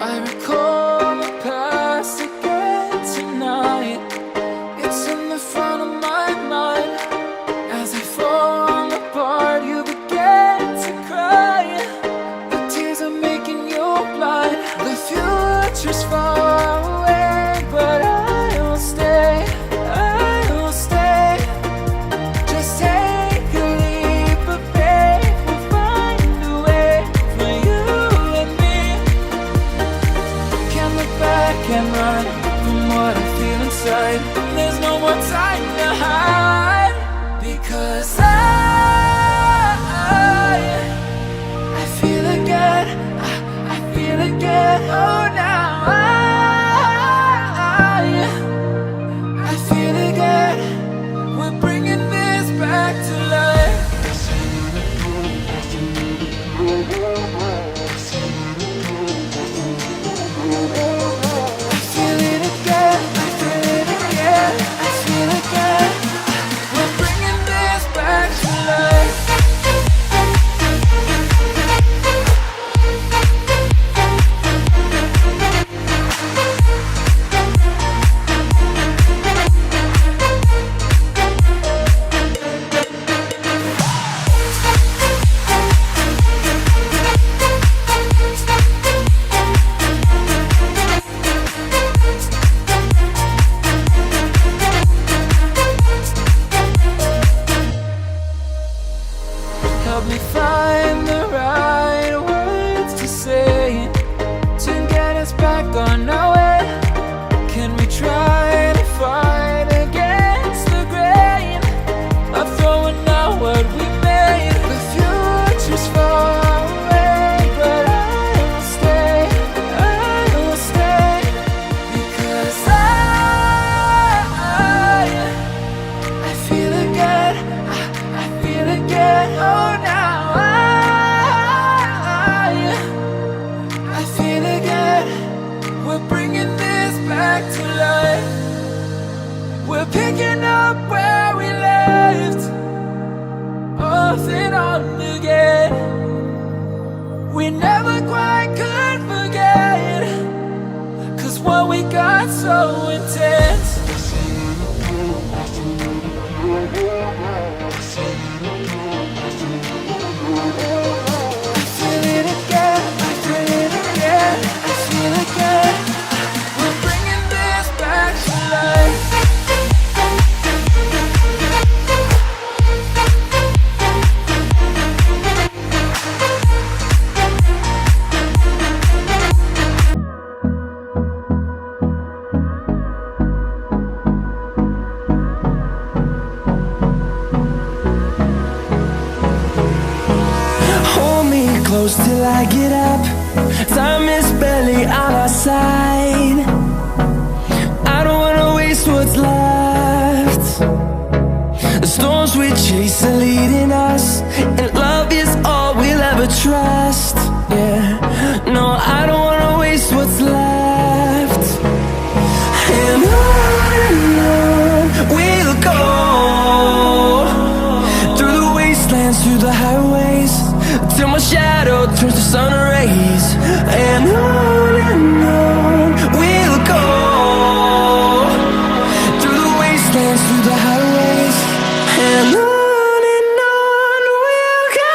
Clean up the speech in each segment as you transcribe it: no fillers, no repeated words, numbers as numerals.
I recall the past again tonight. It's in the front of my mind. As I fall apart, you begin to cry. The tears are making you blind. The future's far away, but I will stay. I will stay. Just take a leap of faith. We'll find a way for you and me. Can't look back and run from what I feel inside. There's no more time to hide, because I feel again. I feel again. Oh, now I feel again. We're bringing this back to life. I feel it again. I feel it again. I feel again. We're bringing this back to life. Help me find the right words to say to get us back on our way. Can we try to fight against the grain of throwing out what we made? The future's far away, but I will stay. I will stay, because I feel again. I feel again. Oh, now I feel again. We're bringing this back to life. We're picking up where we left off and on again. We never quite could forget, 'cause what we got so intense. I feel it again. I feel it again. I feel again. We're bringing this back to life. Hold me close till I get up. Time is barely on our side. I don't wanna waste what's left. The storms we chase are leading us, and love is all we'll ever trust. Yeah, no, I don't wanna waste what's left. And on we'll go, through the wastelands, through the highways, till my shadow turns to sun rays. And on we'll go, through the wastelands, through the highways, and on we'll go.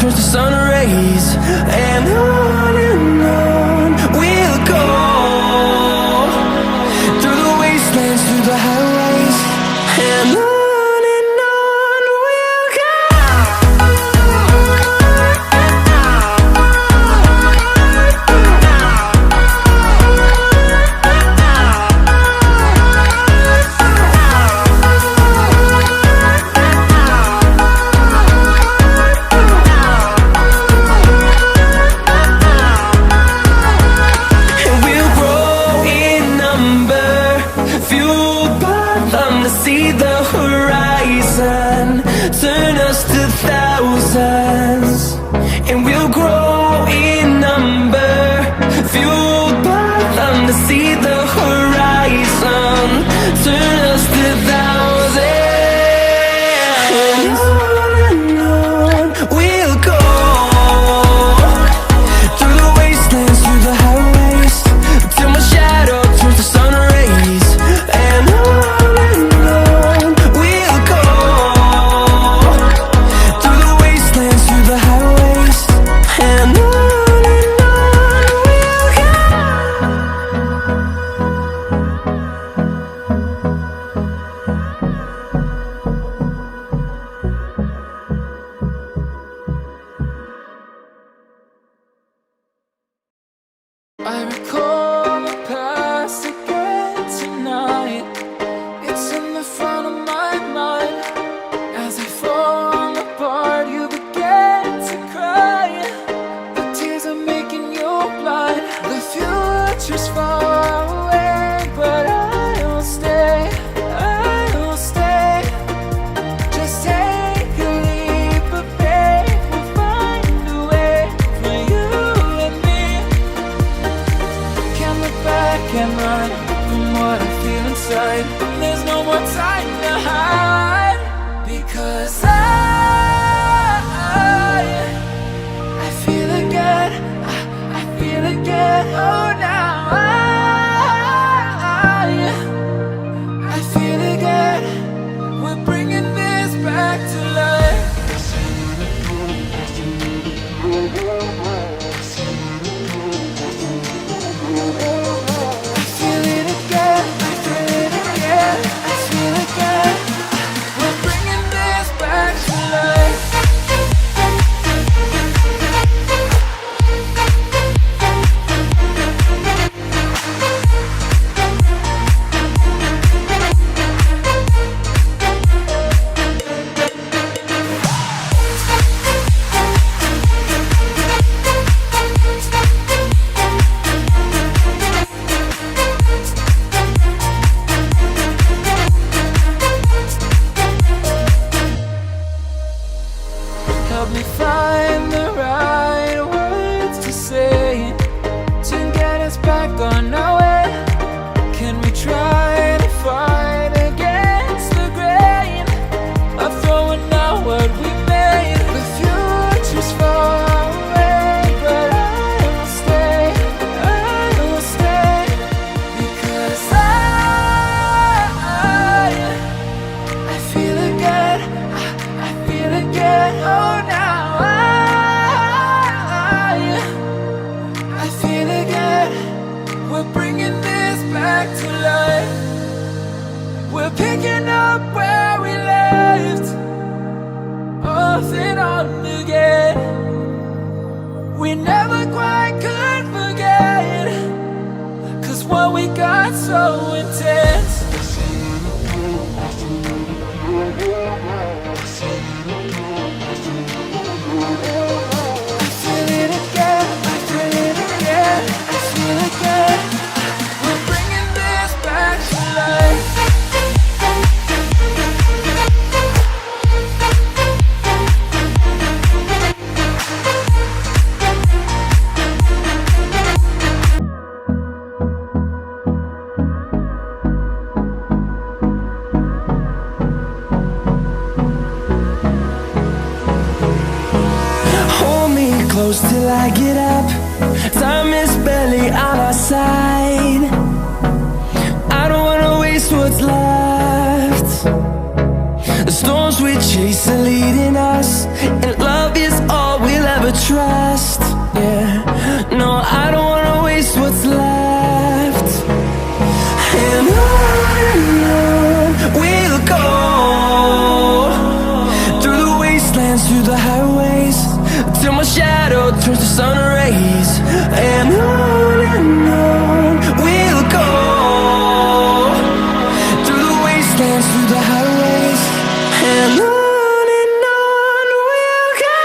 turns to sun rays, and on we'll go. see the horizon. Turn us to thousands, and we'll grow in number. Fueled by them to see the horizon. Turn us to thousands. And on we'll go. Through the wastelands, through the highways, till my shadow turns to sun rays. And on we'll go. Through the wastelands, through the highways, and on we'll go. I recall the past again tonight. It's in the front of my mind. As I fall apart, you begin to cry. The tears are making you blind. The future's far away, but I'll stay. I'll stay. Just take a leap of faith. We'll find a way for you and me. Can't look back and run from what I feel inside. There's no more time to hide, because I feel again. I feel again. Oh, now I feel again. We're bringing this back to life. I feel it again. I feel it again. I feel again. We're bringing this back to life. Help me find the right words to say to get us back on our way. Can we try to fight against the grain of throwing out what we made? The future's far away, but I'll stay. I'll stay, because I feel again. I feel again. Oh, now I feel again. We're bringing this back to life. We're picking up where we left off and on again. We never quite could forget, 'cause what we got so intense. I feel it again. I feel it again. I feel again. We're bringing this back to life. Hold me close till I get up. Time is barely on our side. I don't wanna waste what's left. The storms we chase are leading us, and love is all we'll ever trust. Yeah, no, I don't wanna waste what's left. And on we'll go. Through the wastelands, through the highways, till my shadow turns to sun rays. And on we'll go. Through the wastelands, through the highways, and on we'll go.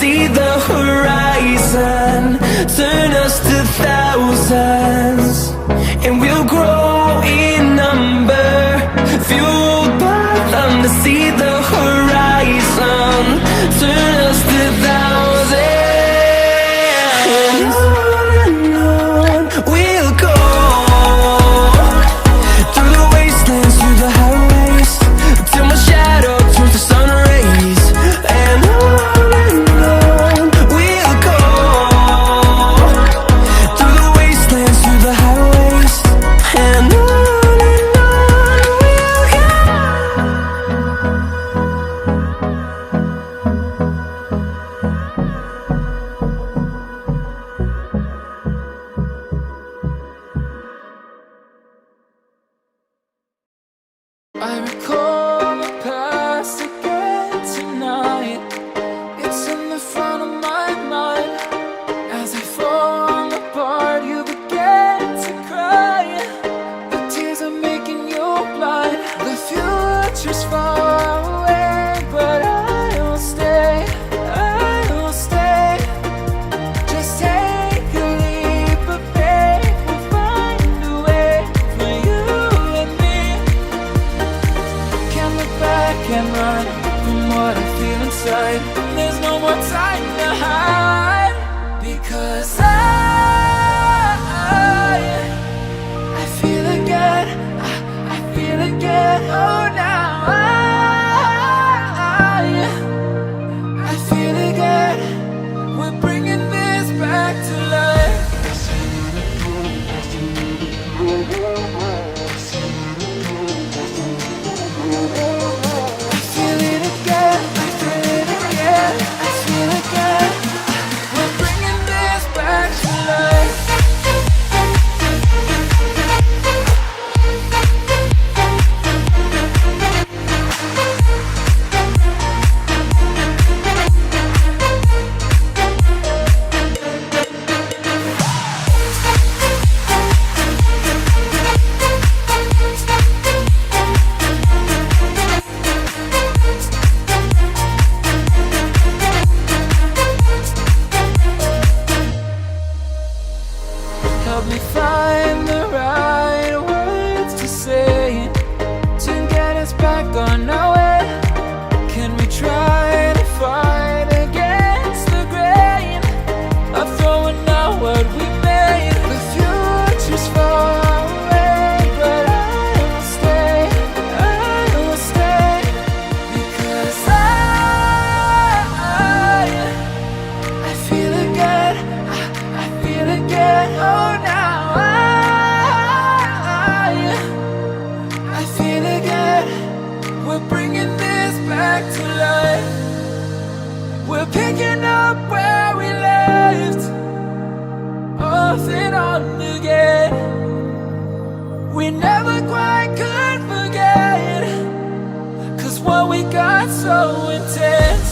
see the horizon, turn us to thousands, and we'll grow in number, fueled by them to see the horizon, turn us to thousands. And on we'll go, through the wastelands, through the highways, till my shadow turns to sun rays. And on we'll go, through the wastelands, through the highways. And on we'll go. I recall the past again tonight. It's in the front of my mind. As I fall apart, you begin to cry. The tears are making you blind. The future's far away, but I will stay. I will stay. Just take a leap of faith. We'll find a way for you and me. Can't look back and run from what I feel inside. There's no more time to hide, because I feel again. I feel again. Oh, now I feel again. We're bringing this back to life. I feel it again, I feel it again, I feel again. We're bringing this back to life. Help me find the right words to say to get us back on our way. Can we try to fight against the grain of throwing out what we made? The future's far away, but I will stay. I will stay, because I feel again. I feel again. Oh, now I feel again. We're bringing this back to life. We're picking up where we left off and on again. We never quite could forget, 'cause what we got so intense.